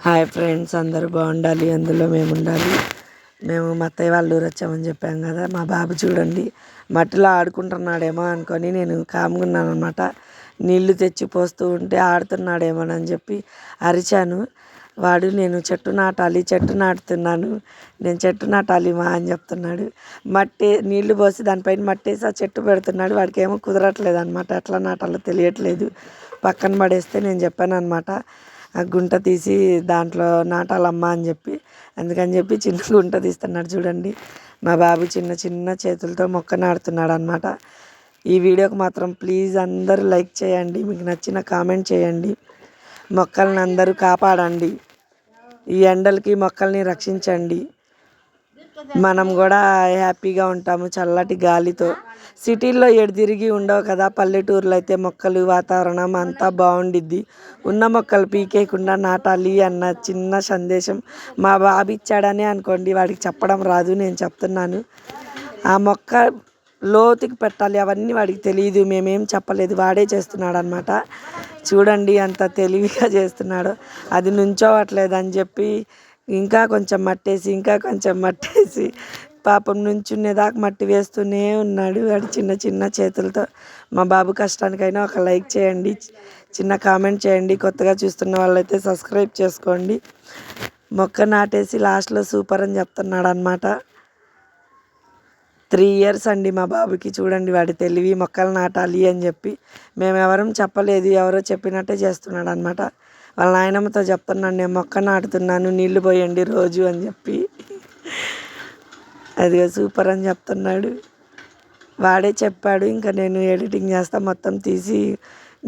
Hi friends, అందరూ బాగుండాలి, అందులో మేము ఉండాలి. మేము మా అత్తయ్య వాళ్ళ ఊరు వచ్చామని చెప్పాం కదా. మా బాబు చూడండి మట్టిలో ఆడుకుంటున్నాడేమో అనుకొని నేను కామ్గా ఉన్నాను అనమాట. నీళ్లు తెచ్చి పోస్తూ ఉంటే ఆడుతున్నాడేమోనని చెప్పి అరిచాను. వాడు నేను చెట్టు నాటుతున్నాను, నేను చెట్టు నాటాలి మా అని చెప్తున్నాడు. నీళ్లు పోసి దానిపైన మట్టేసి ఆ చెట్టు పెడుతున్నాడు. వాడికి ఏమో కుదరట్లేదు అనమాట, ఎట్లా నాటాలో తెలియట్లేదు. పక్కన పడేస్తే నేను చెప్పాను అనమాట, ఆ గుంట తీసి దాంట్లో నాటాలమ్మా అని చెప్పి. అందుకని చెప్పి చిన్న గుంట తీస్తున్నాడు చూడండి. మా బాబు చిన్న చిన్న చేతులతో మొక్క నాటుతున్నాడు అనమాట. ఈ వీడియోకి మాత్రం ప్లీజ్ అందరూ లైక్ చేయండి, మీకు నచ్చిన కామెంట్ చేయండి. మొక్కల్ని అందరూ కాపాడండి, ఈ ఎండలకి మొక్కల్ని రక్షించండి. మనం కూడా హ్యాపీగా ఉంటాము చల్లటి గాలితో. సిటీల్లో తిరిగి ఉండవు కదా, పల్లెటూరులో అయితే మొక్కలు వాతావరణం అంతా బాగుండిద్ది. ఉన్న మొక్కలు పీకేయకుండా నాటాలి అన్న చిన్న సందేశం మా బాబు ఇచ్చాడనే అనుకోండి, వాడికి చెప్పడం రాదు, నేను చెప్తున్నాను. ఆ మొక్క లోతుకి పెట్టాలి అవన్నీ వాడికి తెలియదు, మేమేం చెప్పలేదు, వాడే చేస్తున్నాడు అనమాట. చూడండి ఎంత తెలివిగా చేస్తున్నాడో. అది నుంచోవట్లేదని చెప్పి ఇంకా కొంచెం మట్టేసి పాపం నుంచునేదాకా మట్టి వేస్తూనే ఉన్నాడు వాడు చిన్న చిన్న చేతులతో. మా బాబు కష్టానికైనా ఒక లైక్ చేయండి, చిన్న కామెంట్ చేయండి. కొత్తగా చూస్తున్న వాళ్ళైతే సబ్స్క్రైబ్ చేసుకోండి. మొక్క నాటేసి లాస్ట్లో సూపర్ అని చెప్తున్నాడు అనమాట. 3 ఇయర్స్ అండి మా బాబుకి. చూడండి వాడి తెలివి, మొక్కలు నాటాలి అని చెప్పి. మేము ఎవరం చెప్పలేదు, ఎవరో చెప్పినట్టే చేస్తున్నాడు అనమాట. వాళ్ళ నాయనమ్మతో చెప్తున్నాను, నేను మొక్క నాటుతున్నాను, నీళ్లు పోయండి రోజు అని చెప్పి. అదిగో సూపర్ అని చెప్తున్నాడు. వాడే చెప్పాడు, ఇంకా నేను ఎడిటింగ్ చేస్తా, మొత్తం తీసి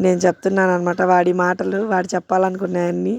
నేను చెప్తున్నాను అనమాట. వాడి మాటలు, వాడు చెప్పాలనుకున్నాయన్నీ.